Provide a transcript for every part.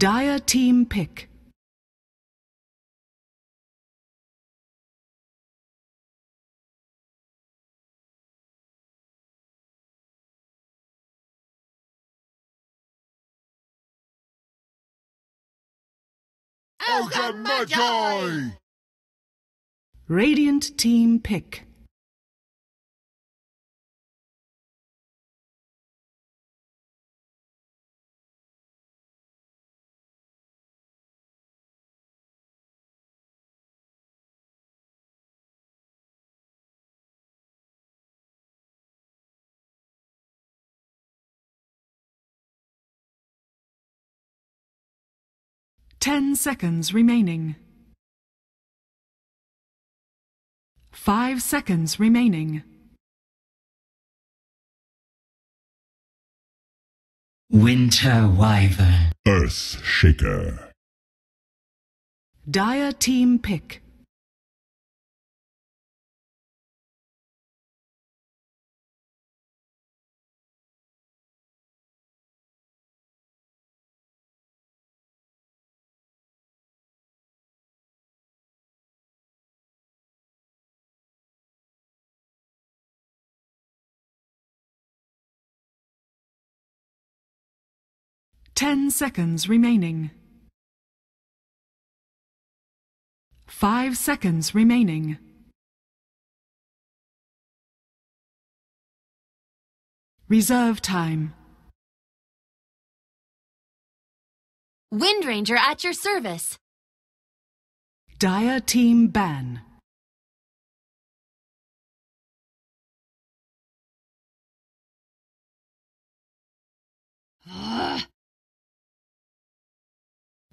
Dire team pick. Ogre Magi! Radiant team pick. Ten seconds remaining. 5 seconds remaining. Winter Wyvern. Earth Shaker. Dire team pick. Ten seconds remaining. 5 seconds remaining. Reserve time. Windranger at your service. Dire team ban.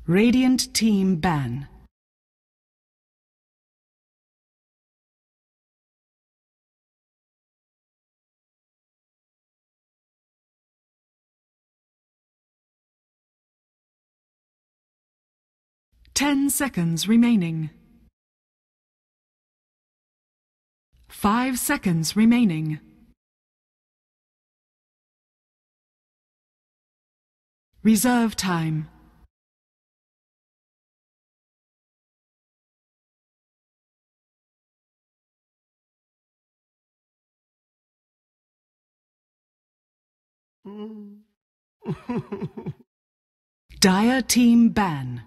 Radiant team ban. Ten seconds remaining. 5 seconds remaining. Reserve time. Dire team ban.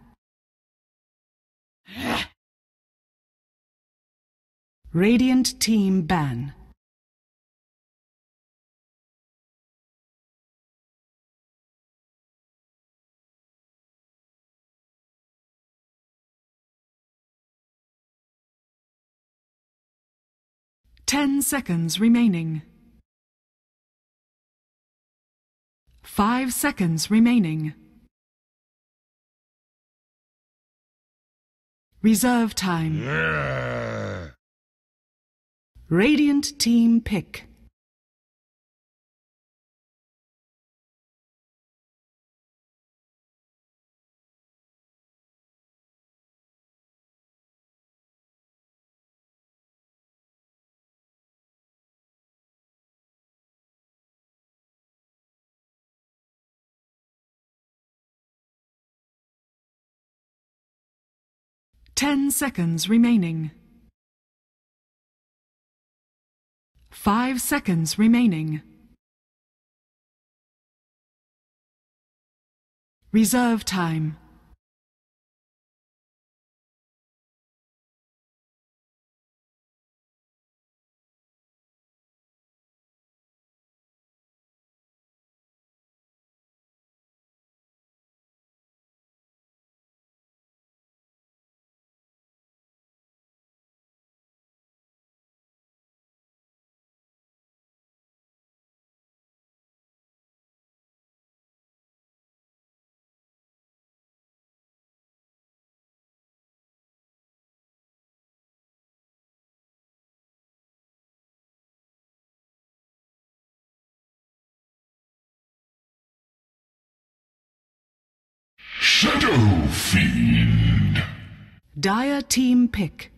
Radiant team ban. Ten seconds remaining. 5 seconds remaining. Reserve time. Radiant team pick. Ten seconds remaining. 5 seconds remaining. Reserve time. Shadow Fiend. Dire team pick.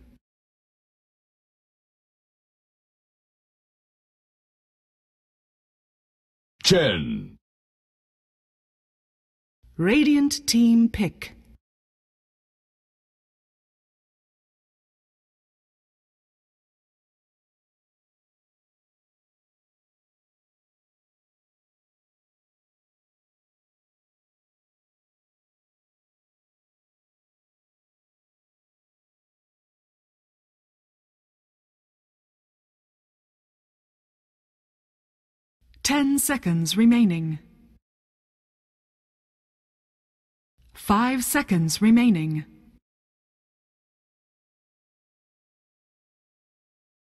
Ten, Radiant team pick. Ten seconds remaining. 5 seconds remaining.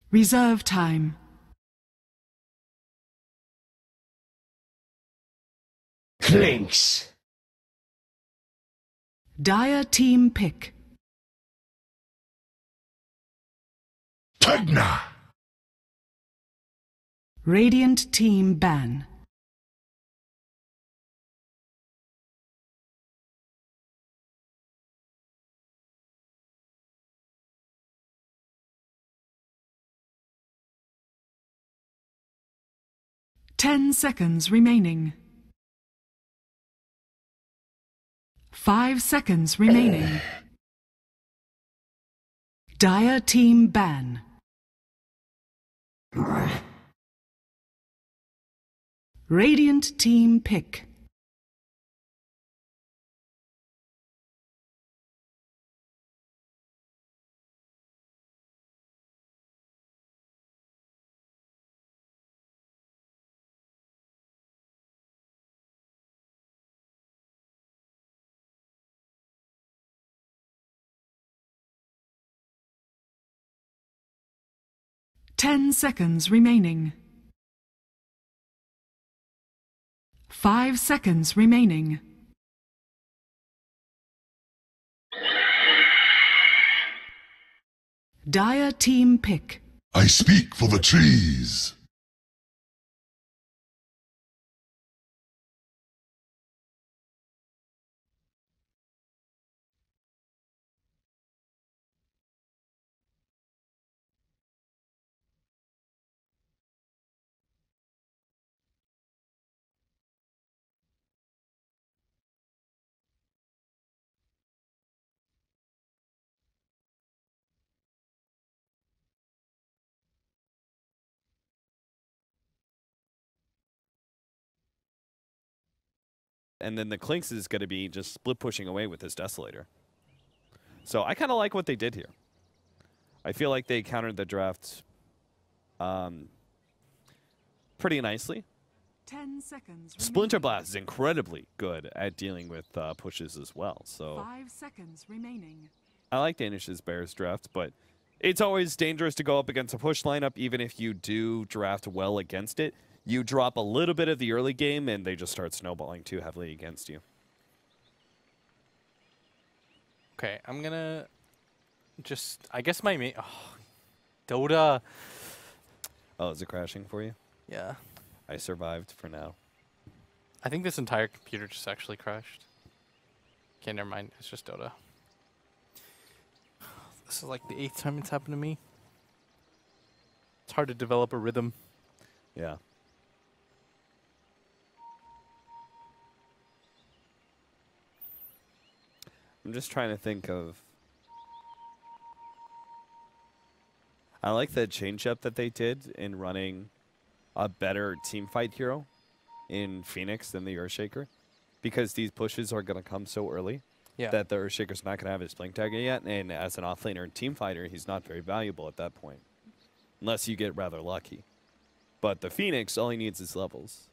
Reserve time. Clinks. Dire team pick. Tegna. Radiant team ban. Ten seconds remaining. 5 seconds remaining. Dire team ban. Radiant team pick. Ten seconds remaining. 5 seconds remaining. Dire team pick. I speak for the trees. And then the Clinks is going to be just split pushing away with this Desolator. So I kind of like what they did here. I feel like they countered the draft pretty nicely. 10 seconds. Splinter Blast is incredibly good at dealing with pushes as well. So 5 seconds remaining. I like Danish's Bears draft, but it's always dangerous to go up against a push lineup, even if you do draft well against it. You drop a little bit of the early game, and they just start snowballing too heavily against you. Okay, I'm gonna just... I guess my main... Oh, Dota. Oh, is it crashing for you? Yeah. I survived for now. I think this entire computer just actually crashed. Okay, never mind. It's just Dota. This is like the 8th time it's happened to me. It's hard to develop a rhythm. Yeah. I'm just trying to think of... I like the change-up that they did in running a better team fight hero in Phoenix than the Earthshaker, because these pushes are going to come so early that the Earthshaker's not going to have his blink tag yet, and as an offlaner and team fighter, he's not very valuable at that point, unless you get rather lucky. But the Phoenix, all he needs is levels,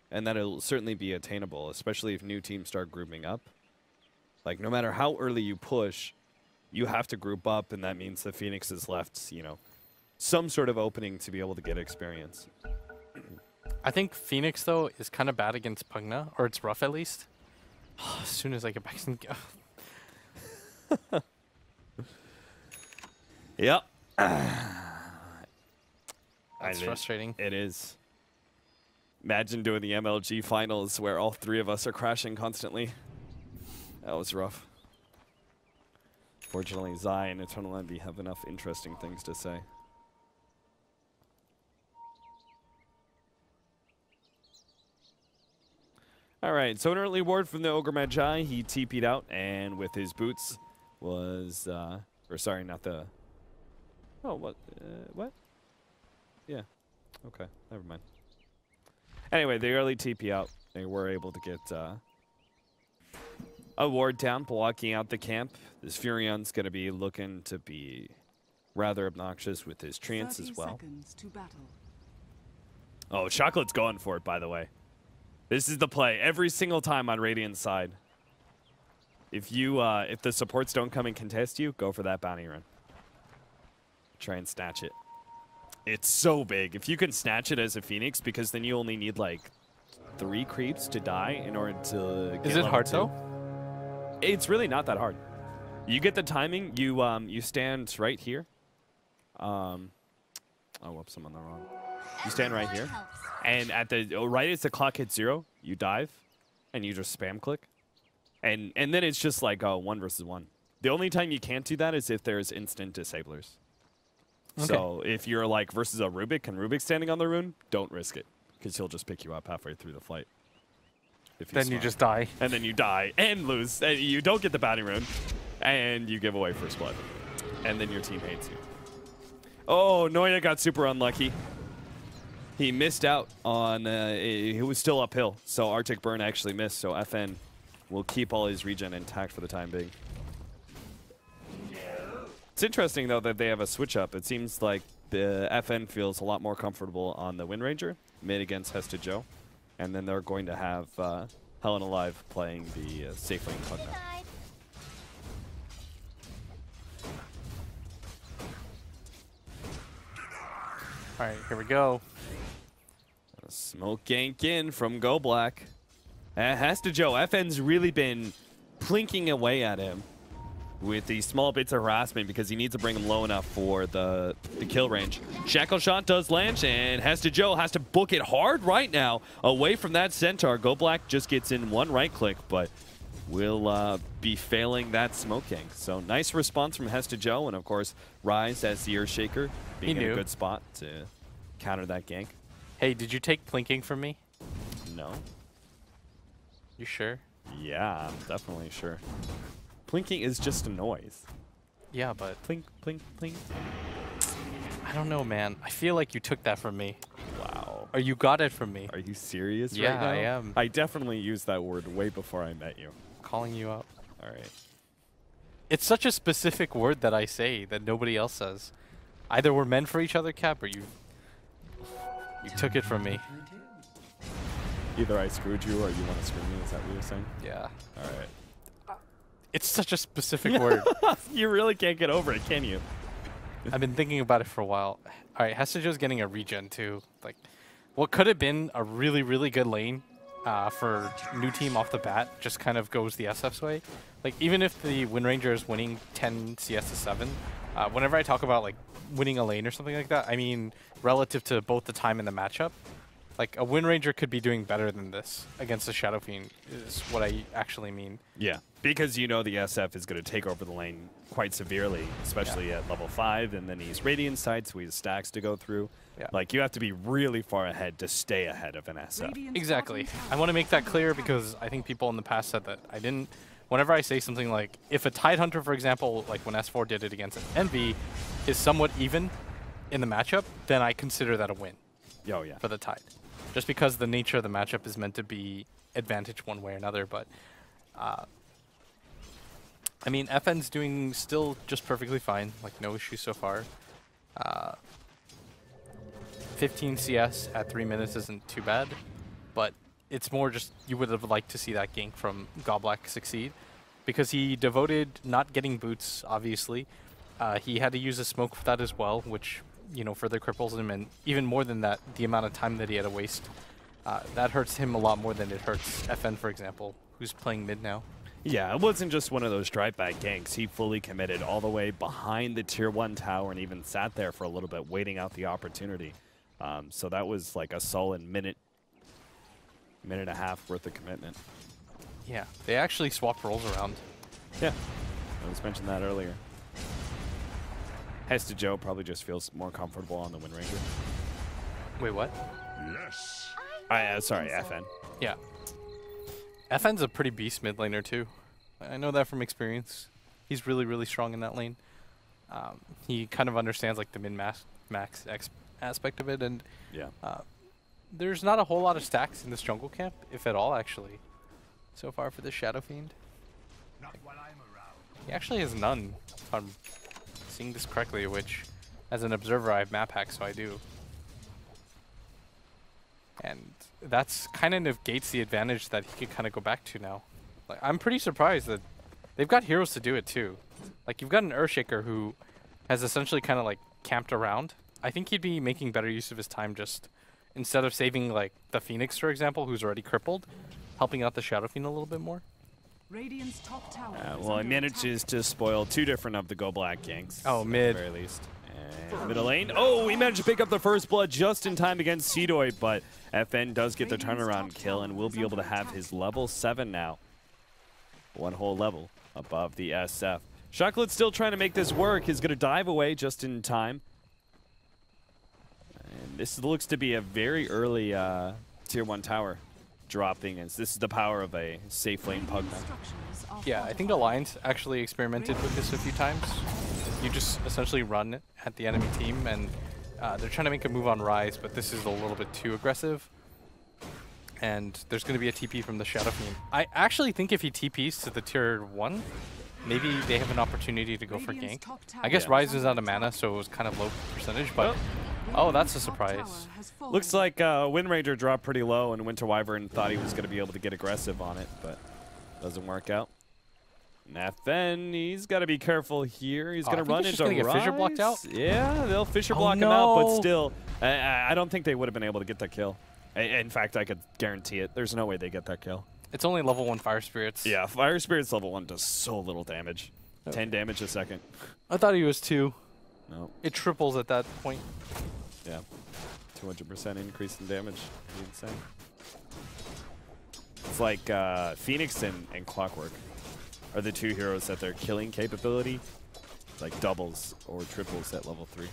and that'll certainly be attainable, especially if new teams start grouping up. Like, no matter how early you push, you have to group up, and that means the Phoenix is left, you know, some sort of opening to be able to get experience. I think Phoenix, though, is kind of bad against Pugna, or it's rough at least. As soon as I get back to the... Yep. That's frustrating. It is. Imagine doing the MLG finals where all three of us are crashing constantly. That was rough. Fortunately, Zai and Eternal Envy have enough interesting things to say. All right, so an early ward from the Ogre Magi. He TP'd out, and with his boots was, or sorry, not the. Oh, what? What? Yeah. Okay, never mind. Anyway, the early TP out, they were able to get a ward down, blocking out the camp. This Furion's going to be looking to be rather obnoxious with his treants as well. To battle. Oh, Chocolate's going for it, by the way. This is the play every single time on Radiant's side. If you, if the supports don't come and contest you, go for that bounty run. Try and snatch it. It's so big. If you can snatch it as a Phoenix, because then you only need like 3 creeps to die in order to get Is it level hard 2. though? It's really not that hard. You get the timing. You stand right here. Oh, whoops, I'm on the wrong. You stand right here, and at the right as the clock hits 0, you dive, and you just spam click, and then it's just like 1 versus 1. The only time you can't do that is if there's instant disablers. Okay. So if you're like versus a Rubik and Rubik's standing on the rune, don't risk it, because he'll just pick you up halfway through the fight. If Then you just die. And then you die and lose. And you don't get the bounty rune, and you give away first blood. And then your team hates you. Oh, Noya got super unlucky. He missed out on, he was still uphill. So Arctic Burn actually missed. So FN will keep all his regen intact for the time being. It's interesting, though, that they have a switch up. It seems like the FN feels a lot more comfortable on the Wind Ranger, mid against Hesta Joe. And then they're going to have Helen Alive playing the safe lane Pugna. All right, here we go. A smoke gank in from Go Black. Hesta Joe, FN's really been plinking away at him with these small bits of harassment because he needs to bring him low enough for the kill range. Shackle Shot does land, and Hesta Joe has to book it hard right now away from that Centaur. Go Black just gets in 1 right click, but will be failing that smoke gank. So nice response from Hesta Joe, and of course Rise as the Earthshaker being in a good spot to counter that gank. Hey, did you take plinking from me? No. You sure? Yeah, I'm definitely sure. Plinking is just a noise. Yeah, but Plink, plink, plink. I don't know, man. I feel like you took that from me. Wow. Or you got it from me. Are you serious Yeah, right now? I am. I definitely used that word way before I met you. Calling you out. All right. It's such a specific word that I say that nobody else says. Either we're meant for each other, Cap, or you took it from me. Either I screwed you or you want to screw me. Is that what you're saying? Yeah. All right. It's such a specific word. You really can't get over it, can you? I've been thinking about it for a while. All right, Hesta Joe's getting a regen too. Like, what could have been a really, really good lane for new team off the bat just kind of goes the SF's way. Like, even if the Wind Ranger is winning 10 CS to 7, whenever I talk about like winning a lane or something like that, I mean relative to both the time and the matchup. Like, a Wind Ranger could be doing better than this against a Shadow Fiend is what I actually mean. Yeah, because you know the SF is going to take over the lane quite severely, especially at level 5, and then he's Radiant side, so he has stacks to go through. Yeah. Like, you have to be really far ahead to stay ahead of an SF. Radiant's Exactly. bottom I tower want to make that clear is because I think people in the past said that I didn't. Whenever I say something like, if a Tidehunter, for example, like when S4 did it against Envy, is somewhat even in the matchup, then I consider that a win Oh, yeah. for the Tide. Just because the nature of the matchup is meant to be advantage one way or another, but I mean, FN's doing still just perfectly fine, like no issues so far. 15 CS at 3 minutes isn't too bad, but it's more just you would have liked to see that gank from Goblack succeed because he devoted not getting boots, obviously. He had to use a smoke for that as well, which, you know, further cripples him, and even more than that, the amount of time that he had to waste. That hurts him a lot more than it hurts FN, for example, who's playing mid now. Yeah, it wasn't just one of those drive-back ganks. He fully committed all the way behind the Tier 1 tower and even sat there for a little bit waiting out the opportunity. So that was like a solid minute and a half worth of commitment. Yeah, they actually swapped roles around. Yeah, I was mentioning that earlier. Hesta Joe probably just feels more comfortable on the Wind Ranger. Wait, what? Yes. Sorry, FN. Yeah. FN's a pretty beast mid laner too. I know that from experience. He's really, really strong in that lane. He kind of understands like the min-max aspect of it, and Yeah. there's not a whole lot of stacks in this jungle camp, if at all, actually, so far for this Shadow Fiend. He actually has none, if I'm seeing this correctly, which, as an observer, I have map hacks, so I do. And that's kind of negates the advantage that he could kind of go back to now. Like, I'm pretty surprised that they've got heroes to do it too. Like, you've got an Earthshaker who has essentially kind of like camped around. I think he'd be making better use of his time just instead of saving like the Phoenix, for example, who's already crippled, helping out the Shadow Fiend a little bit more. Radiant's top tower. Well, he manages to spoil 2 different of the Go Black ganks. Oh, at mid. the very least. And middle lane. Oh, he managed to pick up the first blood just in time against Seedoy, but FN does get the turnaround kill and will be able to have his level 7 now. 1 whole level above the SF. Chocolat's still trying to make this work. He's going to dive away just in time. And this looks to be a very early tier 1 tower dropping. As this is the power of a safe lane Pugma. Yeah, I think Alliance actually experimented with this a few times. You just essentially run at the enemy team, and they're trying to make a move on Rise, but this is a little bit too aggressive. And there's going to be a TP from the Shadow Fiend. I actually think if he TPs to the tier 1, maybe they have an opportunity to go for gank. I guess Rise is out of mana, so it was kind of low percentage, but oh, that's a surprise. Looks like Wind Ranger dropped pretty low, and Winter Wyvern thought he was going to be able to get aggressive on it, but doesn't work out. FN, he's got to be careful here. He's going to run into get Fissure blocked out. Yeah, they'll Fissure block him out, but still, I don't think they would have been able to get that kill. In fact, I could guarantee it. There's no way they get that kill. It's only level 1 Fire Spirits. Yeah, Fire Spirits level 1 does so little damage. 10 damage a second. I thought he was 2. No. It triples at that point. Yeah. 200% increase in damage. Insane. It's like Phoenix and Clockwork are the 2 heroes that their killing capability like doubles or triples at level 3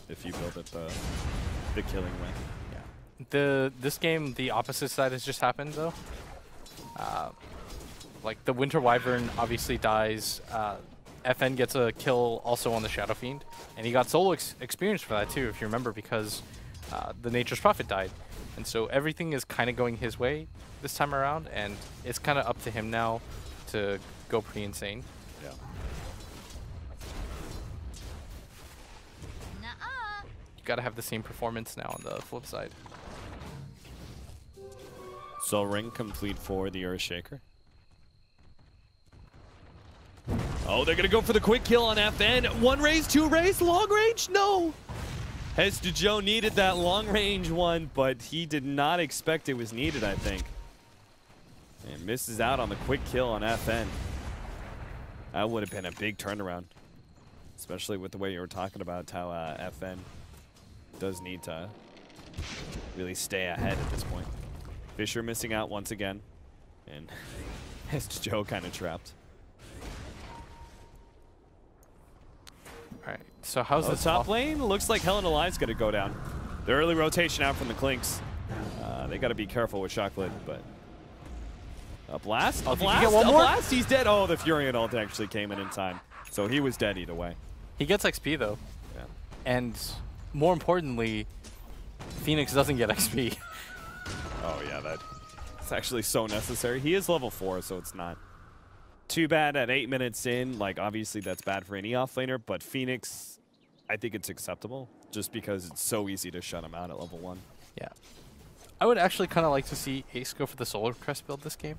if you build it the killing way. This game, the opposite side has just happened though. Like the Winter Wyvern obviously dies. FN gets a kill also on the Shadow Fiend, and he got solo experience for that too, if you remember, because the Nature's Prophet died. And so everything is kind of going his way this time around, and it's kind of up to him now to go pretty insane. Yeah. You gotta have the same performance now on the flip side. Soul Ring complete for the Earthshaker. Oh, they're going to go for the quick kill on FN. 1 raise, 2 raise, long range? No! Hester Joe needed that long range one, but he did not expect it was needed, I think. And misses out on the quick kill on FN. That would have been a big turnaround, especially with the way you were talking about how FN does need to really stay ahead at this point. Fissure missing out once again, and Hester Joe kind of trapped. Alright, so how's the top lane? Looks like Helen Alive's going to go down. The early rotation out from the Clinks. They got to be careful with Chocolate, but... A blast? Oh, A blast? one A more? blast? He's dead. Oh, the Furion ult actually came in time. So he was dead either way. He gets XP though. Yeah. And more importantly, Phoenix doesn't get XP. Oh yeah, that's actually so necessary. He is level 4, so it's not too bad at 8 minutes in. Like, obviously that's bad for any offlaner, but Phoenix, I think it's acceptable just because it's so easy to shut him out at level 1. Yeah. I would actually kind of like to see Ace go for the Solar Crest build this game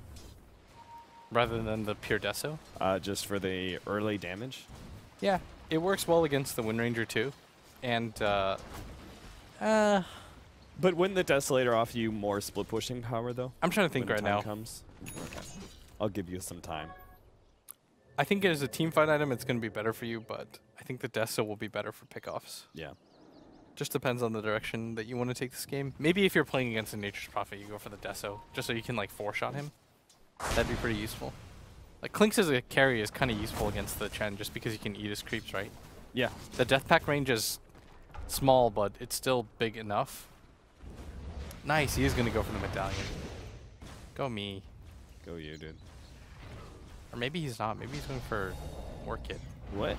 rather than the pure Deso. Just for the early damage. Yeah, it works well against the Wind Ranger too. And, But wouldn't the Desolator offer you more split pushing power, though? I'm trying to think when right the time now. Comes? Okay. I'll give you some time. I think as a team fight item, it's going to be better for you, but I think the Deso will be better for pickoffs. Yeah. Just depends on the direction that you want to take this game. Maybe if you're playing against a Nature's Prophet, you go for the Deso, just so you can like 4-shot him. That'd be pretty useful. Like Clinks as a carry is kind of useful against the Chen, just because you can eat his creeps, right? Yeah. The Death Pack range is small, but it's still big enough. Nice, he is going to go for the Medallion. Go me. Go you, dude. Or maybe he's not. Maybe he's going for Orchid. What?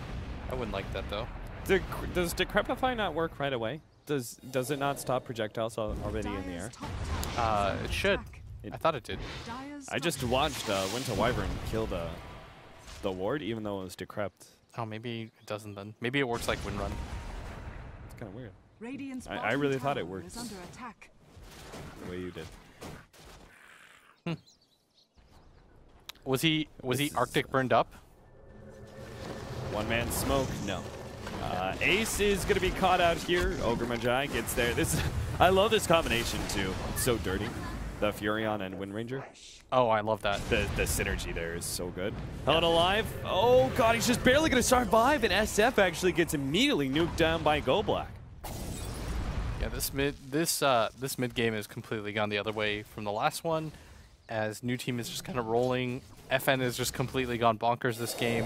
I wouldn't like that though. Does Decrepify not work right away? Does it not stop projectiles already in the air? It should. I thought it did. I just watched Winter Wyvern kill the ward, even though it was decrept. Oh, maybe it doesn't then. Maybe it works like Windrun. It's kind of weird. I really thought it worked under attack. The way you did. Was he Arctic burned up? One man smoke, no. Ace is gonna be caught out here. Ogre Magi gets there. I love this combination too. It's so dirty. The Furion and Wind Ranger. Oh, I love that. The synergy there is so good. Held alive. Oh god, he's just barely gonna survive, and SF actually gets immediately nuked down by Go Black. Yeah, this mid game has completely gone the other way from the last one, as New Team is just kind of rolling. FN has just completely gone bonkers this game.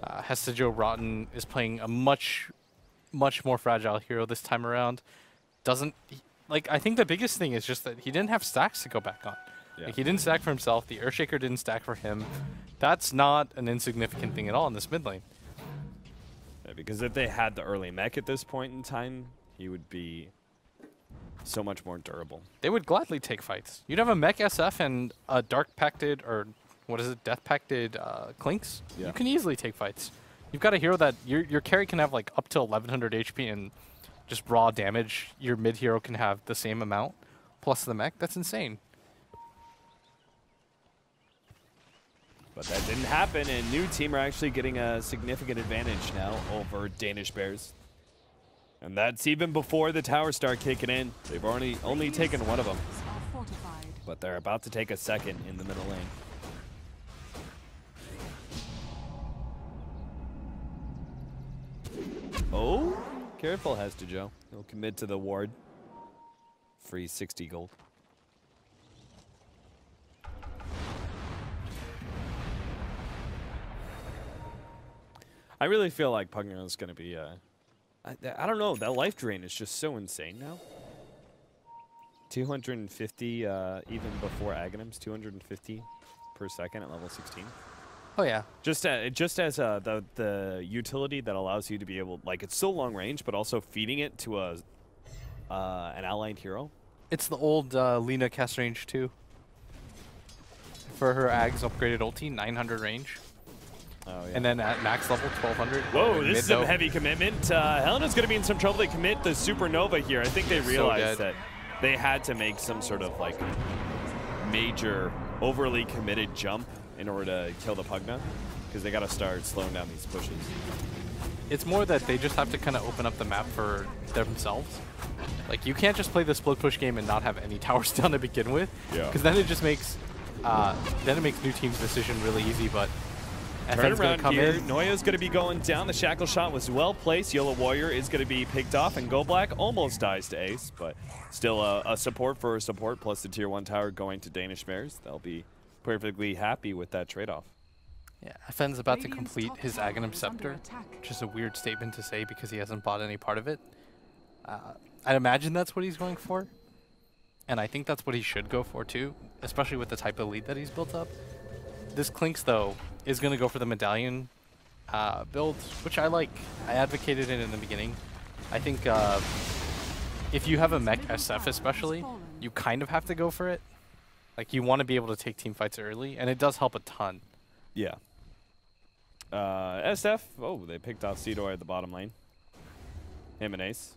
Hestajo Rotten is playing a much more fragile hero this time around. I think the biggest thing is just that he didn't have stacks to go back on. Yeah. Like, he didn't stack for himself. The Earthshaker didn't stack for him. That's not an insignificant thing at all in this mid lane. Yeah, because if they had the early mech at this point in time, he would be so much more durable. They would gladly take fights. You'd have a mech SF and a Dark Pacted, or what is it, Death Pacted Clinks. Yeah. You can easily take fights. You've got a hero that your carry can have like up to 1100 HP and just raw damage. Your mid hero can have the same amount plus the mech. That's insane. But that didn't happen, and New Team are actually getting a significant advantage now over Danish Bears. And that's even before the tower start kicking in. They've only taken one of them. But they're about to take a second in the middle lane. Oh, careful, Hestajo. He'll commit to the ward. Free 60 gold. I really feel like Pugner is going to be, I don't know, that life drain is just so insane now. 250, even before Aghanims, 250 per second at level 16. Oh yeah. Just as the utility that allows you to be able, like, it's so long range, but also feeding it to an allied hero. It's the old Lina cast range too. For her Ag's upgraded ulti, 900 range. Oh, yeah. And then at max level, 1200. Whoa, this is a heavy commitment. Helena's going to be in some trouble. They commit the Supernova here. I think they realized that they had to make some sort of like major, overly committed jump in order to kill the Pugna, because they got to start slowing down these pushes. It's more that they just have to kind of open up the map for themselves. Like, you can't just play the split push game and not have any towers down to begin with. Yeah. Because then it just makes New Team's decision really easy, but Turn around here. Noya's going to be going down. The shackle shot was well placed. Yellow Warrior is going to be picked off, and Go Black almost dies to Ace, but still a support for a support, plus the tier 1 tower going to Danish Bears. They'll be perfectly happy with that trade-off. Yeah, FN's about to complete his Aghanim Scepter, which is a weird statement to say because he hasn't bought any part of it. I'd imagine that's what he's going for, and I think that's what he should go for too, especially with the type of lead that he's built up. This Clinks, though, is going to go for the Medallion build, which I like. I advocated it in the beginning. I think if you have a mech SF especially, you kind of have to go for it. Like, you want to be able to take team fights early, and it does help a ton. Yeah. SF, oh, they picked off Cedoy at the bottom lane. Him and Ace.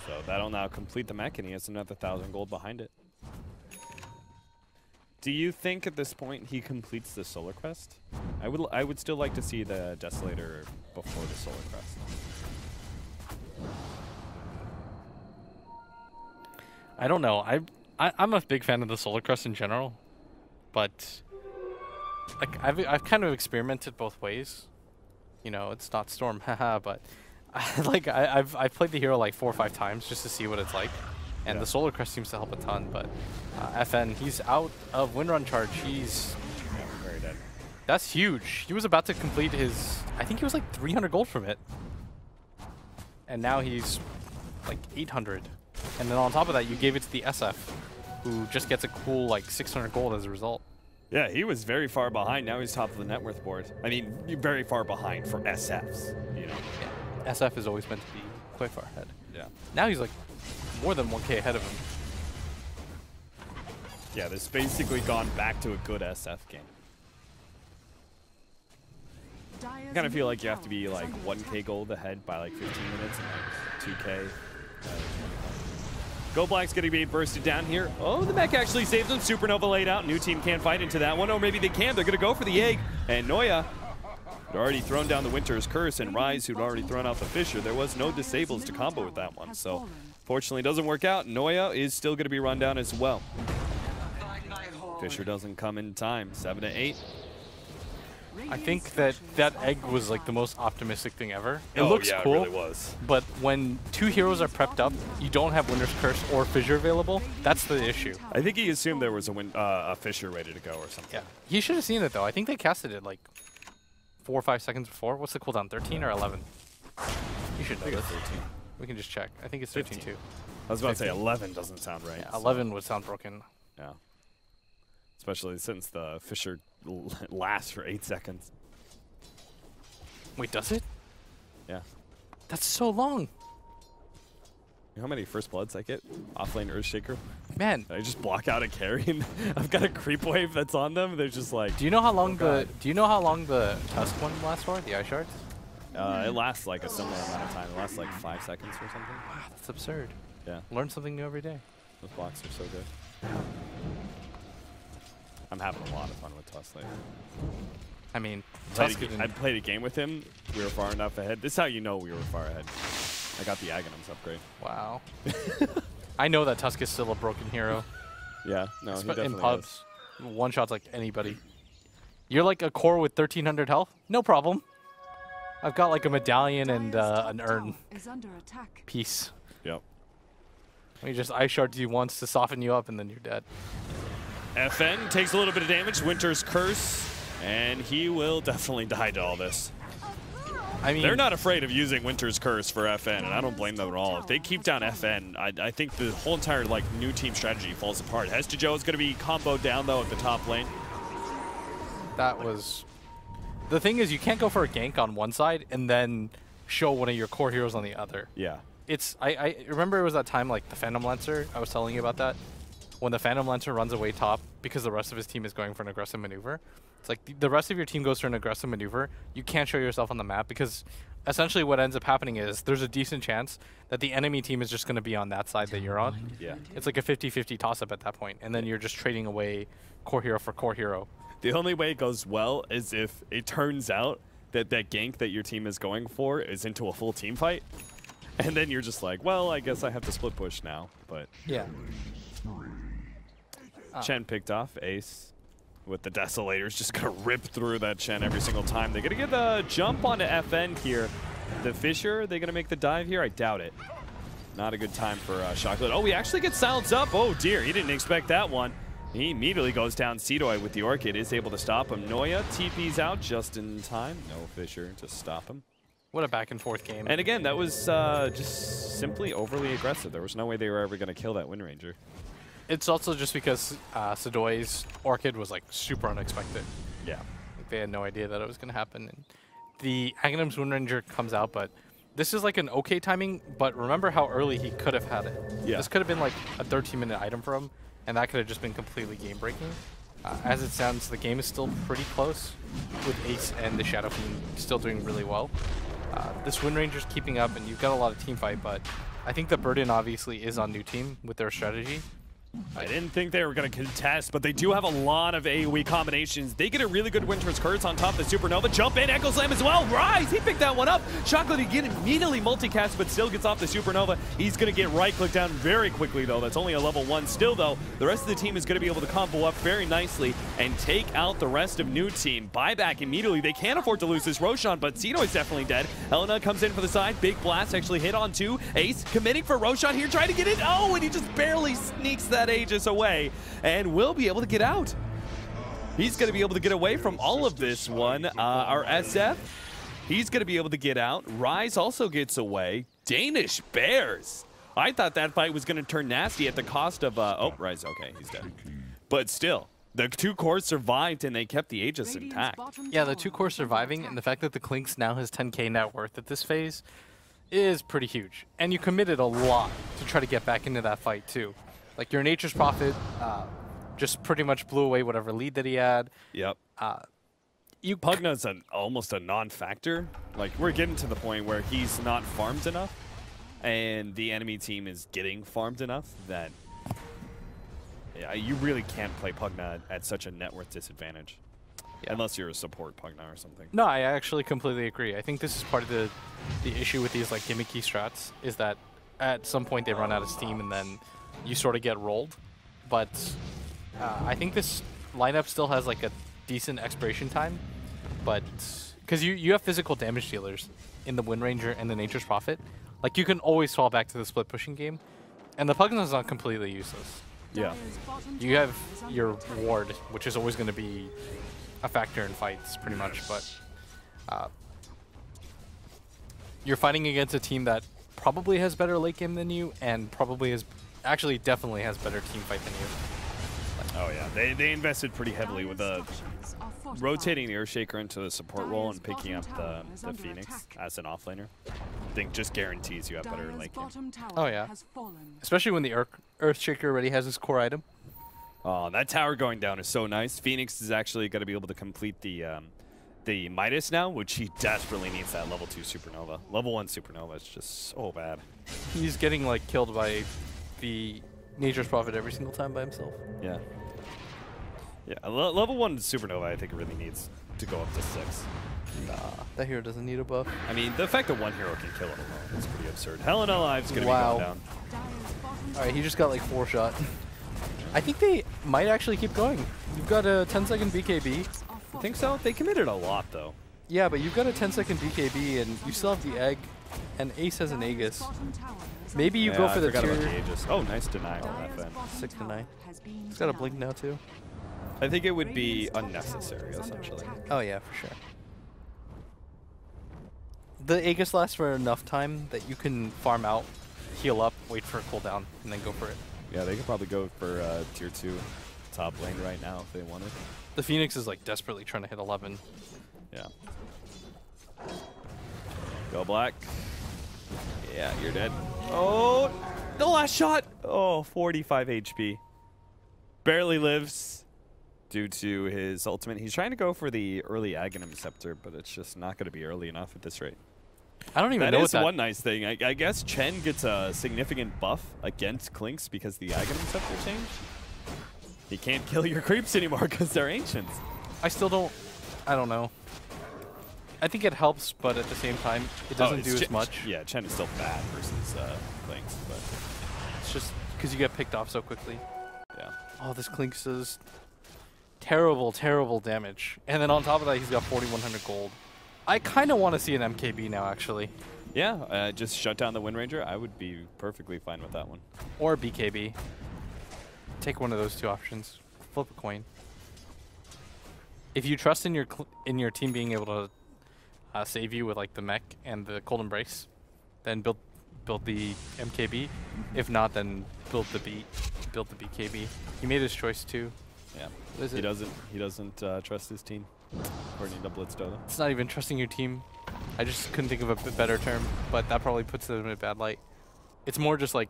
So that'll now complete the mech, and he has another 1,000 gold behind it. Do you think at this point he completes the Solar Crest? I would still like to see the Desolator before the Solar Crest. I don't know. I'm a big fan of the Solar Crest in general, but like I've kind of experimented both ways. You know, it's not Storm, haha, but I've played the hero like 4 or 5 times just to see what it's like. And the Solar Crest seems to help a ton, but FN, he's out of Windrun charge. He's very dead. That's huge. He was about to complete his, I think he was like 300 gold from it. And now he's like 800. And then on top of that, you gave it to the SF. who just gets a cool like 600 gold as a result. Yeah, he was very far behind. Now he's top of the net worth board. I mean, very far behind for SFs, you know. Yeah. SF is always meant to be quite far ahead. Yeah. Now he's like more than 1K ahead of him. Yeah, this basically gone back to a good SF game. I kind of feel like you have to be like 1K gold ahead by like 15 minutes and like 2K. Go Black's going to be bursted down here. Oh, the mech actually saves him. Supernova laid out. New team can't fight into that one. Or maybe they can. They're going to go for the egg. And Noya had already thrown down the Winter's Curse, and Rise, who'd already thrown out the Fisher. There was no disables to combo with that one. So, fortunately, doesn't work out. Noya is still going to be run down as well. Fisher doesn't come in time. 7 to 8. I think that egg was like the most optimistic thing ever. It looks cool, it really was. But when two heroes are prepped up, you don't have Winter's Curse or Fissure available. That's the issue. I think he assumed there was a Fisher ready to go or something. Yeah, he should have seen it though. I think they casted it like 4 or 5 seconds before. What's the cooldown? 13 or 11? You should know this. 13. We can just check. I think it's 13 too. I was about to say 11 doesn't sound right. Yeah, 11 would sound broken. Yeah. Especially since the Fisher lasts for 8 seconds. Wait, does it? Yeah. That's so long. You know how many first bloods I get? Offlane Earthshaker? Man. I just block out a carry and I've got a creep wave that's on them. They're just like, Do you know how long the Tusk one lasts for? The Ice Shards? it lasts like a similar amount of time. It lasts like 5 seconds or something. Wow, that's absurd. Yeah. Learn something new every day. Those blocks are so good. I'm having a lot of fun with Tusk lately. I mean, I played a game with him. We were far enough ahead. This is how you know we were far ahead. I got the Aghanims upgrade. Wow. I know that Tusk is still a broken hero. Yeah, no, he definitely in pubs, one shots like anybody. You're like a core with 1300 health? No problem. I've got like a medallion and an urn. Peace. Yep. He just Ice Shards you once to soften you up and then you're dead. FN takes a little bit of damage. Winter's Curse. And he will definitely die to all this. I mean, they're not afraid of using Winter's Curse for FN, and I don't blame them at all. If they keep down FN, I think the whole entire like new team strategy falls apart. Hesta Joe is going to be comboed down though at the top lane. That was the thing is you can't go for a gank on one side and then show one of your core heroes on the other. Yeah. It's I remember it was that time like the Phantom Lancer. I was telling you about that. When the Phantom Lancer runs away top because the rest of his team is going for an aggressive maneuver. It's like the rest of your team goes for an aggressive maneuver. You can't show yourself on the map because essentially what ends up happening is there's a decent chance that the enemy team is just going to be on that side that you're on. Yeah. It's like a 50-50 toss-up at that point, and then you're just trading away core hero for core hero. The only way it goes well is if it turns out that that gank that your team is going for is into a full team fight. And then you're just like, well, I guess I have to split push now. But yeah. Chen picked off Ace with the Desolators, just gonna rip through that Chen every single time. They're gonna get the jump onto FN here. The Fisher, are they gonna make the dive here? I doubt it. Not a good time for Chocolate. Oh, he actually gets silenced up. Oh dear, he didn't expect that one. He immediately goes down. Seedoy with the Orchid is able to stop him. Noya TP's out just in time. No Fisher to stop him. What a back and forth game. And again, that was just simply overly aggressive. There was no way they were ever gonna kill that Wind Ranger. It's also just because Sedoy's Orchid was like super unexpected. Yeah. Like, they had no idea that it was going to happen. And the Aghanim's Wind Ranger comes out, but this is like an okay timing, but remember how early he could have had it. Yeah. This could have been like a 13-minute item for him, and that could have just been completely game-breaking. As it sounds, the game is still pretty close, with Ace and the Shadow Fiend still doing really well. This Wind Ranger's keeping up, and you've got a lot of team fight, but I think the burden obviously is on New Team with their strategy. I didn't think they were going to contest, but they do have a lot of AoE combinations. They get a really good Winter's Curse on top of the Supernova. Jump in, Echo Slam as well. Rise, he picked that one up. Chocolate again immediately multicast, but still gets off the Supernova. He's going to get right-clicked down very quickly, though. That's only a level 1. Still, though, the rest of the team is going to be able to combo up very nicely and take out the rest of New Team. Buyback immediately. They can't afford to lose this Roshan, but Seedoy's definitely dead. Helena comes in for the side. Big blast actually hit on 2. Ace committing for Roshan here, trying to get it. Oh, and he just barely sneaks that Aegis away and will be able to get out. He's going to be able to get away from all of this one. Our SF, he's going to be able to get out. Rise also gets away. Danish Bears I thought that fight was going to turn nasty at the cost of, oh, Rise, okay, he's dead. But still, the two cores survived and they kept the Aegis intact. Yeah, the two cores surviving and the fact that the Clinks now has 10k net worth at this phase is pretty huge. And you committed a lot to try to get back into that fight too. Like your Nature's Prophet just pretty much blew away whatever lead that he had. Yep. Pugna's almost a non-factor. Like, we're getting to the point where he's not farmed enough, and the enemy team is getting farmed enough that you really can't play Pugna at such a net worth disadvantage. Yeah. Unless you're a support Pugna or something. No, I actually completely agree. I think this is part of the issue with these like gimmicky strats is that at some point they run out of steam and then you sort of get rolled. But I think this lineup still has like a decent expiration time. But because you have physical damage dealers in the Wind Ranger and the Nature's Prophet, like you can always fall back to the split pushing game, and the Pugna's not completely useless. Yeah. You have your ward, which is always going to be a factor in fights, pretty much. But you're fighting against a team that probably has better late game than you, and probably actually definitely has better team fight than you. Oh yeah, they invested pretty heavily with rotating the Earthshaker into the support role and picking up the Phoenix as an offlaner. I think just guarantees you have better late game. Oh yeah, especially when the Earthshaker already has his core item. Oh, that tower going down is so nice. Phoenix is actually going to be able to complete the Midas now, which he desperately needs that level 2 Supernova. Level 1 Supernova is just so bad. He's getting like killed by the Nature's Prophet every single time by himself. Yeah. Yeah, level 1 Supernova I think really needs to go up to 6. Nah, that hero doesn't need a buff. I mean, the fact that one hero can kill it alone is pretty absurd. Helen Alive's going to be going down. Alright, he just got like 4 shot. I think they might actually keep going. You've got a 10-second BKB. I think so. They committed a lot, though. Yeah, but you've got a 10-second BKB, and you still have the egg, and Ace has an Aegis. Maybe you go for the tier. The Aegis. Oh, nice denial on that fan. 6 to 9. He's got a blink now, too. I think it would be unnecessary, essentially. Oh, yeah, for sure. The Aegis lasts for enough time that you can farm out, heal up, wait for a cooldown, and then go for it. Yeah, they could probably go for tier 2 top lane right now if they wanted. The Phoenix is like desperately trying to hit 11. Yeah. Go black. Yeah, you're dead. Oh, the last shot. Oh, 45 HP. Barely lives due to his ultimate. He's trying to go for the early Aghanim Scepter, but it's just not going to be early enough at this rate. I don't even know what that... That is one nice thing. I guess Chen gets a significant buff against Clinks because the Aghanim Scepter changed. He can't kill your creeps anymore because they're ancients. I don't know. I think it helps, but at the same time, it doesn't do as much. Yeah, Chen is still bad versus Clinks, but it's just because you get picked off so quickly. Yeah. Oh, this Clinks does terrible, terrible damage. And then on top of that, he's got 4,100 gold. I kind of want to see an MKB now, actually. Yeah, just shut down the Wind Ranger. I would be perfectly fine with that one. Or BKB. Take one of those two options. Flip a coin. If you trust in your team being able to save you with like the mech and the Cold Embrace, then build the MKB. If not, then build the BKB. He made his choice too. Yeah. He doesn't trust his team. According to Blitzdota. It's not even trusting your team. I just couldn't think of a better term, but that probably puts them in a bad light. It's more just like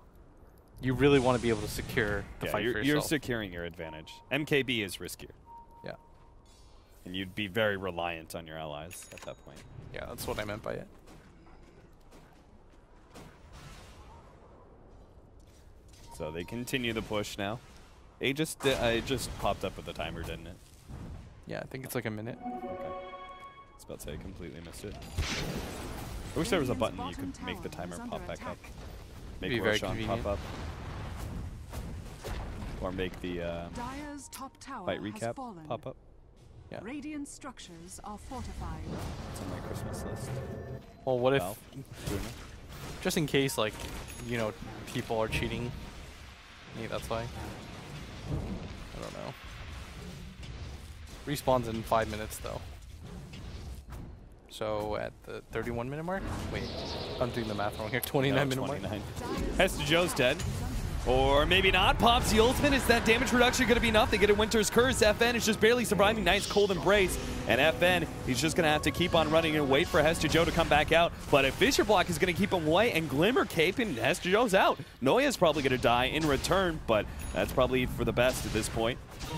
you really want to be able to secure the fight for yourself. You're securing your advantage. MKB is riskier. Yeah. And you'd be very reliant on your allies at that point. Yeah, that's what I meant by it. So they continue the push now. It just popped up with the timer, didn't it? Yeah, I think it's like a minute. Okay. I was about to say I completely missed it. I wish there was a button you could make the timer pop back up. Make Roshan pop up. Or make the fight recap pop up. Yeah. Radiant structures are fortified. It's on my Christmas list. Well, what Valve. if, just in case, like, you know, people are cheating? Maybe that's why. I don't know. Respawns in 5 minutes, though. So at the 31-minute mark? Wait, I'm doing the math wrong here. 29-minute mark. 29. Hester Joe's dead. Or maybe not. Pops the ultimate. Is that damage reduction going to be enough? They get a Winter's Curse. FN is just barely surviving. Nice cold embrace. And FN, he's just going to have to keep on running and wait for Hester Joe to come back out. But a Fissure Block is going to keep him away. And Glimmer Cape and Hester Joe's out. Noya's probably going to die in return, but that's probably for the best at this point.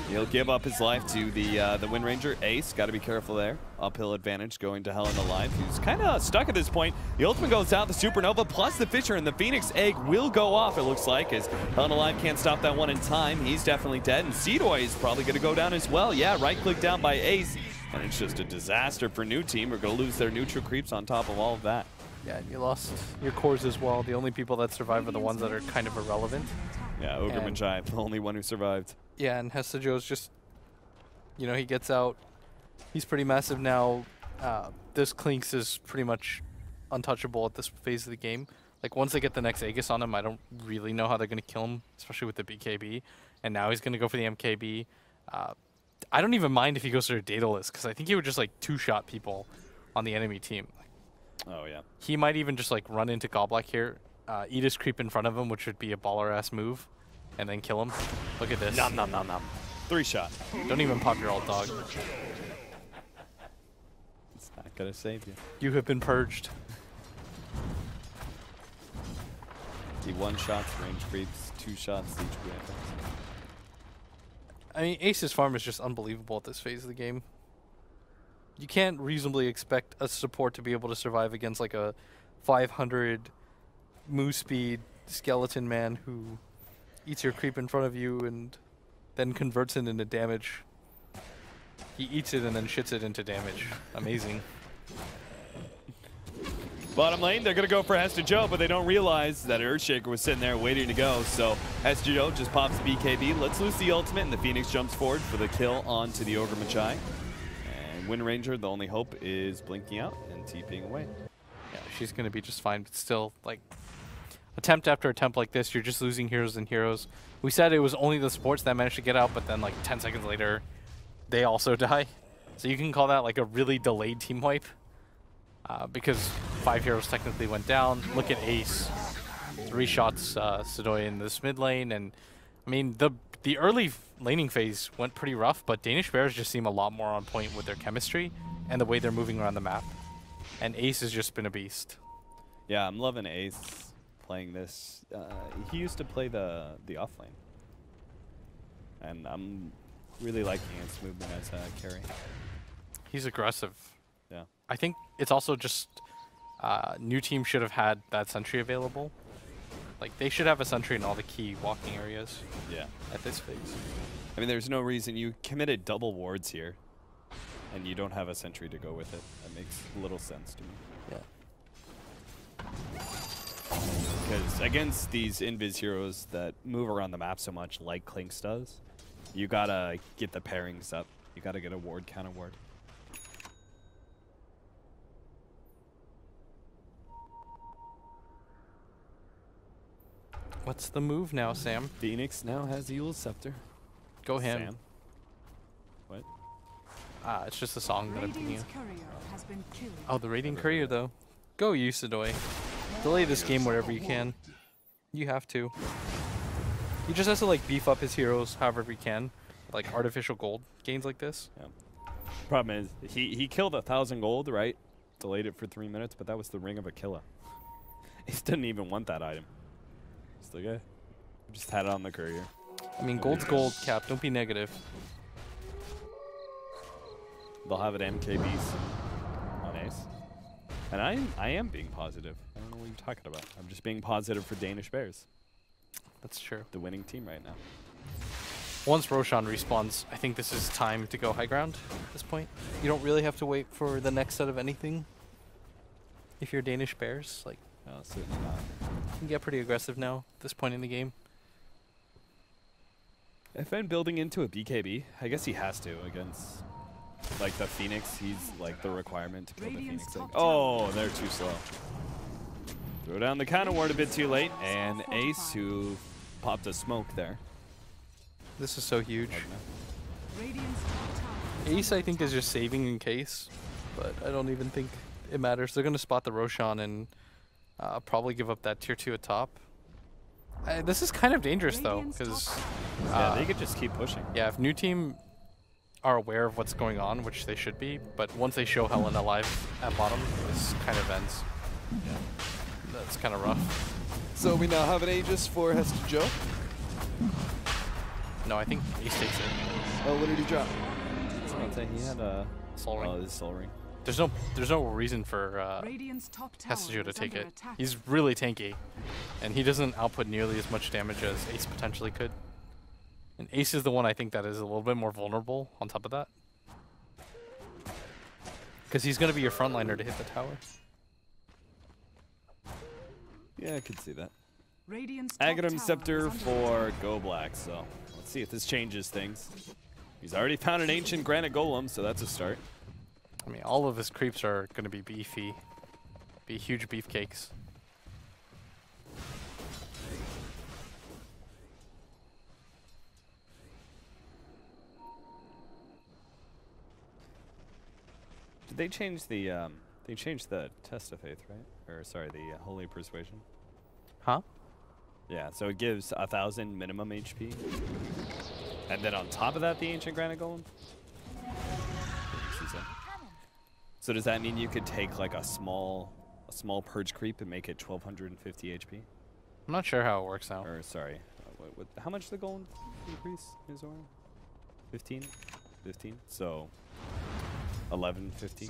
He'll give up his life to the Wind Ranger. Ace, got to be careful there. Uphill advantage going to Helen alive, who's kind of stuck at this point. The ultimate goes out, the Supernova plus the Fissure, and the Phoenix Egg will go off, it looks like, as Helen alive can't stop that one in time. He's definitely dead, and Seedoy is probably going to go down as well. Yeah, right-click down by Ace, and it's just a disaster for New Team. We're going to lose their neutral creeps on top of all of that. Yeah, and you lost your cores as well. The only people that survive are the ones that are kind of irrelevant. Yeah, Ogremon Giant, the only one who survived. Yeah, and Hester Joe's just, you know, he gets out. He's pretty massive now. This Clinks is pretty much untouchable at this phase of the game. Like, once they get the next Aegis on him, I don't really know how they're going to kill him, especially with the BKB. And now he's going to go for the MKB. I don't even mind if he goes to a Daedalus, because I think he would just, like, two-shot people on the enemy team. Oh, yeah. He might even just, like, run into Goblik here, eat his creep in front of him, which would be a baller-ass move, and then kill him. Look at this. Nom, nom, nom, nom. 3-shot. Don't even pop your ult, dog. It's not going to save you. You have been purged. The 1-shots, range creeps, 2-shots, siege preemptors. I mean, Ace's farm is just unbelievable at this phase of the game. You can't reasonably expect a support to be able to survive against like a 500 move speed skeleton man who eats your creep in front of you and then converts it into damage. He eats it and then shits it into damage. Amazing. Bottom lane, they're going to go for Hester Joe, but they don't realize that Earthshaker was sitting there waiting to go. So Hester Joe just pops BKB, lets loose the ultimate, and the Phoenix jumps forward for the kill onto the Ogre Machai. And Wind Ranger, the only hope is blinking out and TPing away. Yeah, she's going to be just fine, but still, like, attempt after attempt like this, you're just losing heroes and heroes. We said it was only the supports that managed to get out, but then like 10 seconds later, they also die. So you can call that like a really delayed team wipe. Because 5 heroes technically went down. Look at Ace. 3 shots Seedoy in this mid lane. And I mean, the early laning phase went pretty rough, but Danish Bears just seem a lot more on point with their chemistry and the way they're moving around the map. And Ace has just been a beast. Yeah, I'm loving Ace playing this. He used to play the off lane. And I'm really liking his movement as a carry. He's aggressive. Yeah. I think it's also just New Team should have had that sentry available. Like, they should have a sentry in all the key walking areas. Yeah. At this phase. I mean, there's no reason you committed double wards here, and you don't have a sentry to go with it. That makes little sense to me. Yeah. Because against these invis heroes that move around the map so much, like Clinks does, you gotta get the pairings up. You gotta get a ward counter ward. What's the move now, Sam? Phoenix now has Eul's Scepter. Go him. Sam? What? It's just a song that I'm thinking of. Courier has been killed. Oh, the Radiant Courier, though. Go, you, Seedoy. Delay this game wherever you can. You have to. He just has to, like, beef up his heroes however he can. Like, artificial gold gains like this. Yeah. Problem is, he killed 1,000 gold, right? Delayed it for 3 minutes, but that was the Ring of Aquila. He didn't even want that item. Still good. Just had it on the courier. I mean, gold's gold, Cap. Don't be negative. They'll have it MKBs on Ace. And I am being positive. I don't know what you're talking about. I'm just being positive for Danish Bears. That's true. The winning team right now. Once Roshan respawns, I think this is time to go high ground at this point. You don't really have to wait for the next set of anything. If you're Danish Bears, like, No, certainly not. you can get pretty aggressive now at this point in the game. FN building into a BKB, I guess he has to against, like, the Phoenix. He's, like, the requirement to kill the Phoenix. Like, oh, they're too slow. Throw down the counter ward a bit too late, and Ace, who popped a smoke there. This is so huge. Radiant's top tower Ace, I think, is just saving in case, but I don't even think it matters. They're going to spot the Roshan and probably give up that tier 2 at top. This is kind of dangerous though, because yeah, they could just keep pushing. yeah, if new team are aware of what's going on, which they should be, but once they show Helen alive at bottom, this kind of ends. Yeah, that's kind of rough. So we now have an Aegis for Hester Joe. No, I think Ace takes it. Oh, what did he drop? He had a Soul Ring. Oh, his Soul Ring. There's no reason for Radiant's top tower Hester to is take under it. attack. He's really tanky, and he doesn't output nearly as much damage as Ace potentially could. And Ace is the one I think that is a little bit more vulnerable on top of that. Because he's going to be your frontliner to hit the tower. Yeah, I could see that. Radiant's top Aghanim tower Scepter is under for Go Black, so let's see if this changes things. He's already found an ancient granite golem, so that's a start. I mean, all of his creeps are going to be beefy. Be huge beefcakes. Did they change the Test of Faith, right? Or sorry, the Holy Persuasion? Huh? Yeah, so it gives 1,000 minimum HP. And then on top of that, the Ancient Granite Golem? So does that mean you could take like a small purge creep and make it 1,250 HP? I'm not sure how it works now. Or sorry, how much the golem increase is on? 15? 15? So 1150.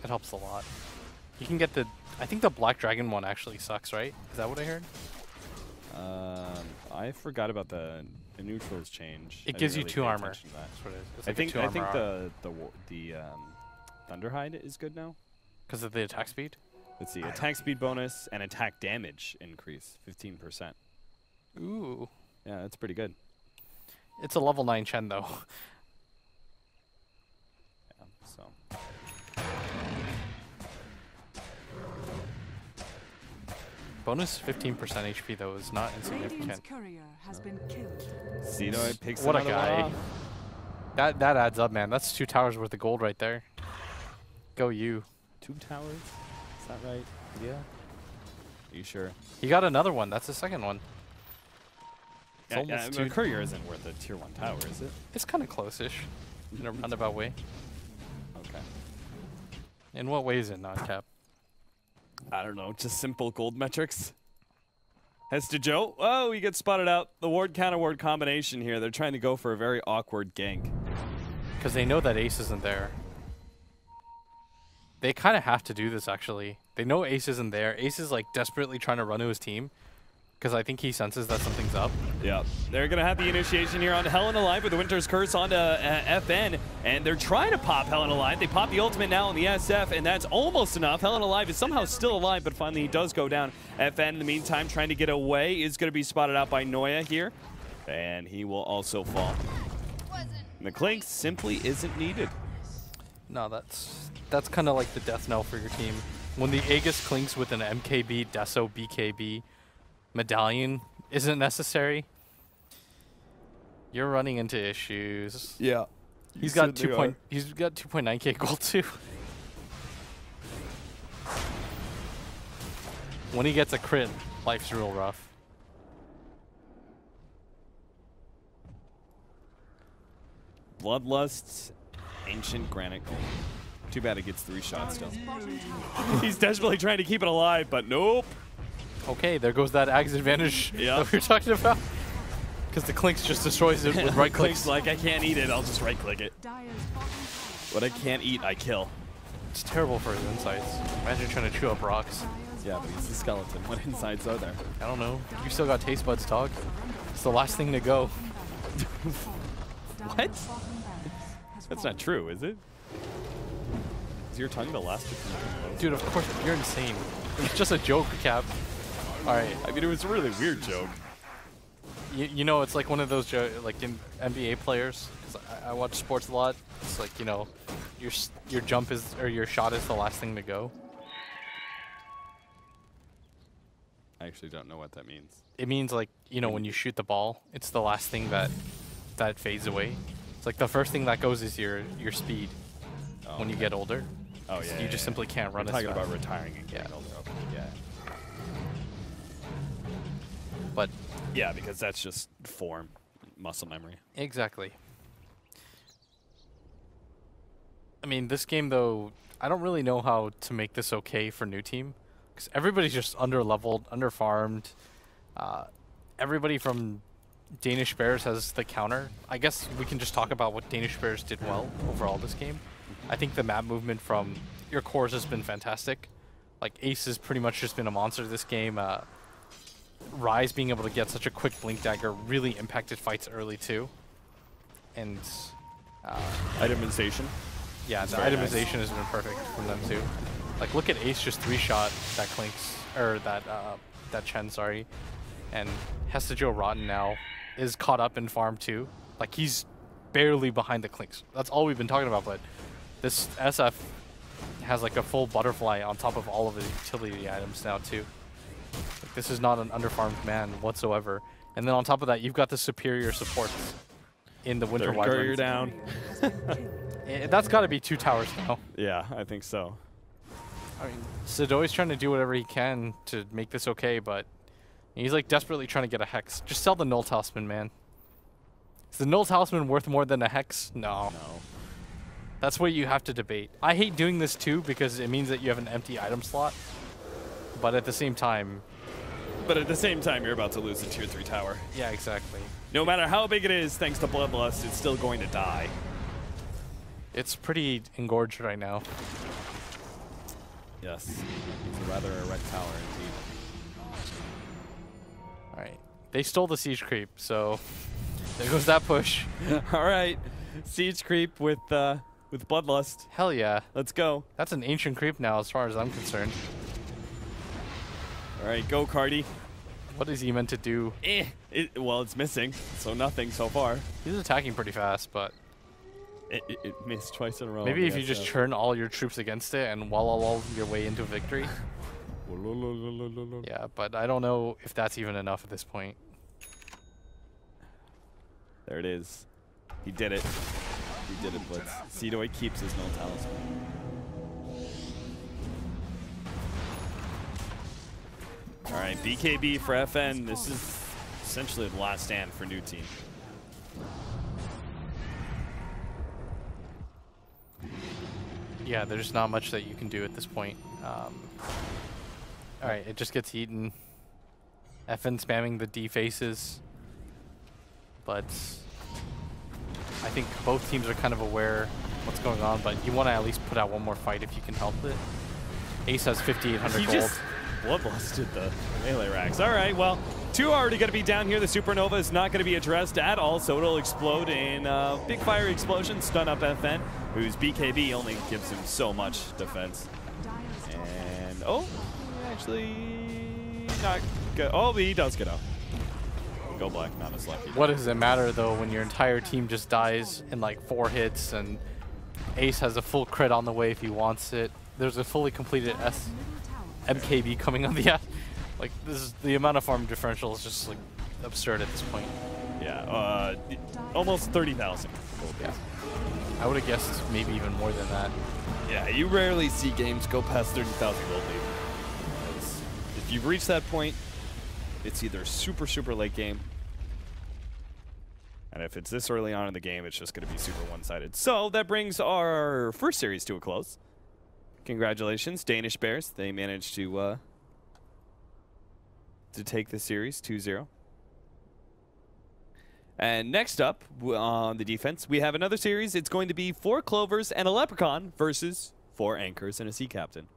It helps a lot. You can get the... I think the Black Dragon one actually sucks, right? Is that what I heard? I forgot about the neutrals change. It I gives didn't you really 2 pay armor. attention to that. That's what it is. It's I like think a 2 armor the Thunderhide is good now. because of the attack speed? Let's see, attack speed bonus and attack damage increase 15%. Ooh. Yeah, that's pretty good. It's a level 9 Chen though. Yeah, so. Bonus 15% HP though is not Radiant's insignificant. courier has been killed. Xenoid picks What a another one guy. off. That adds up, man. That's 2 towers worth of gold right there. Go you. 2 towers? Is that right? Yeah. Are you sure? He got another one. That's the second one. It's Yeah, almost I mean, 2. a courier isn't worth a tier 1 tower, is it? It's kind of close-ish in a roundabout way. Okay. In what way is it not cap? I don't know, just simple gold metrics. Hester Joe. Oh, he gets spotted out. The ward counter ward combination here. They're trying to go for a very awkward gank. Because they know that Ace isn't there. They kind of have to do this, actually. They know Ace isn't there. Ace is, like, desperately trying to run to his team. Because I think he senses that something's up. Yeah, they're going to have the initiation here on Helen Alive with the Winter's Curse onto FN. And they're trying to pop Helen Alive. They pop the ultimate now on the SF, and that's almost enough. Helen Alive is somehow still alive, but finally he does go down. FN, in the meantime, trying to get away, is going to be spotted out by Noya here. And he will also fall. And the Clink simply isn't needed. No, that's kind of like the death knell for your team. When the Aegis clinks with an MKB, Deso, BKB, medallion isn't necessary, you're running into issues. Yeah. He's got 2.9k gold too. When he gets a crit, life's real rough. Bloodlust's Ancient Granite Golem. Too bad it gets 3 shots still. Bottom tower. He's desperately trying to keep it alive, but nope. Okay, there goes that Ag's advantage that we were talking about. Because the Clinks just destroys it with right clicks. Clink's like, I can't eat it, I'll just right click it. Dire's bottom tower. What I can't eat, I kill. It's terrible for his insights. Imagine trying to chew up rocks. Dire's Yeah, but he's a skeleton. What insides are there? I don't know. You still got taste buds, dog. It's the last thing to go. What? That's not true, is it? Is your tongue the last to come? Dude, of course, you're insane. It's just a joke, Cap. Alright. I mean, it was a really weird joke. You know, it's like one of those, like in NBA players. 'Cause I watch sports a lot. It's like, you know, your jump is, or your shot is the last thing to go. I actually don't know what that means. It means like, you know, when you shoot the ball, it's the last thing that fades away. It's like the first thing that goes is your speed when you get older. Oh, yeah. You just simply can't run We're as talking fast. about retiring and getting Yeah. older. Okay, yeah. But Yeah, because that's just form, muscle memory. exactly. I mean, this game, though, I don't really know how to make this okay for new team. Because everybody's just under-leveled, under-farmed. Everybody from Danish Bears has the counter. I guess we can just talk about what Danish Bears did well overall this game. I think the map movement from your cores has been fantastic. Like, Ace has pretty much just been a monster this game. Rise being able to get such a quick blink dagger really impacted fights early, too. And Itemization. yeah, the very itemization has been perfect from them too. Like, look at Ace just 3-shot that Clinks, or that Chen, sorry. And Hestajo Rotten now is caught up in farm too. Like, he's barely behind the Clinks. That's all we've been talking about, but this SF has like a full butterfly on top of all of his utility items now too. Like, this is not an underfarmed man whatsoever. And then on top of that, you've got the superior supports in the Winter Third courier Wyverns. down. That's got to be 2 towers now. Yeah, I think so. I mean, Sadoi's trying to do whatever he can to make this okay, but he's like desperately trying to get a Hex. Just sell the Null Talisman, man. Is the Null Talisman worth more than a Hex? No. No. That's what you have to debate. I hate doing this too because it means that you have an empty item slot. But at the same time... But at the same time, you're about to lose the tier 3 tower. Yeah, exactly. No matter how big it is, thanks to Bloodlust, it's still going to die. It's pretty engorged right now. Yes. It's a rather erect tower indeed. Alright. They stole the siege creep, so there goes that push. All right. Siege creep with Bloodlust. Hell yeah. Let's go. That's an ancient creep now as far as I'm concerned. All right, go Cardi. What is he meant to do? Well, it's missing, so nothing so far. He's attacking pretty fast, but It missed twice in a row. maybe if you just churn all your troops against it and wall your way into victory. Yeah, but I don't know if that's even enough at this point. There it is. He did it. He did it, Blitz. Sidoi keeps his Null Talisman. All right, BKB for FN. This is essentially the last stand for new team. Yeah, there's not much that you can do at this point. Alright, it just gets eaten. FN spamming the D faces. But I think both teams are kind of aware what's going on, but you want to at least put out one more fight if you can help it. Ace has 5,800 He gold. just bloodlusted the melee racks. All right, well, 2 are already going to be down here. The Supernova is not going to be addressed at all, so it'll explode in big fiery explosion, stun up FN, whose BKB only gives him so much defense. And, oh, actually not good. Oh, he does get out. Go black, not as lucky. What does it matter though when your entire team just dies in like 4 hits and Ace has a full crit on the way if he wants it. There's a fully completed MKB coming on the like this is the amount of farm differential is just like absurd at this point. Yeah, almost 30,000. Yeah. I would have guessed maybe even more than that. Yeah, you rarely see games go past 30,000 gold lead. If you've reached that point, it's either super, super late game, and if it's this early on in the game, it's just going to be super one-sided. So that brings our first series to a close. Congratulations, Danish Bears. They managed to take the series 2-0. And next up on the defense, we have another series. It's going to be 4 Clovers and a Leprechaun versus 4 Anchors and a Sea Captain.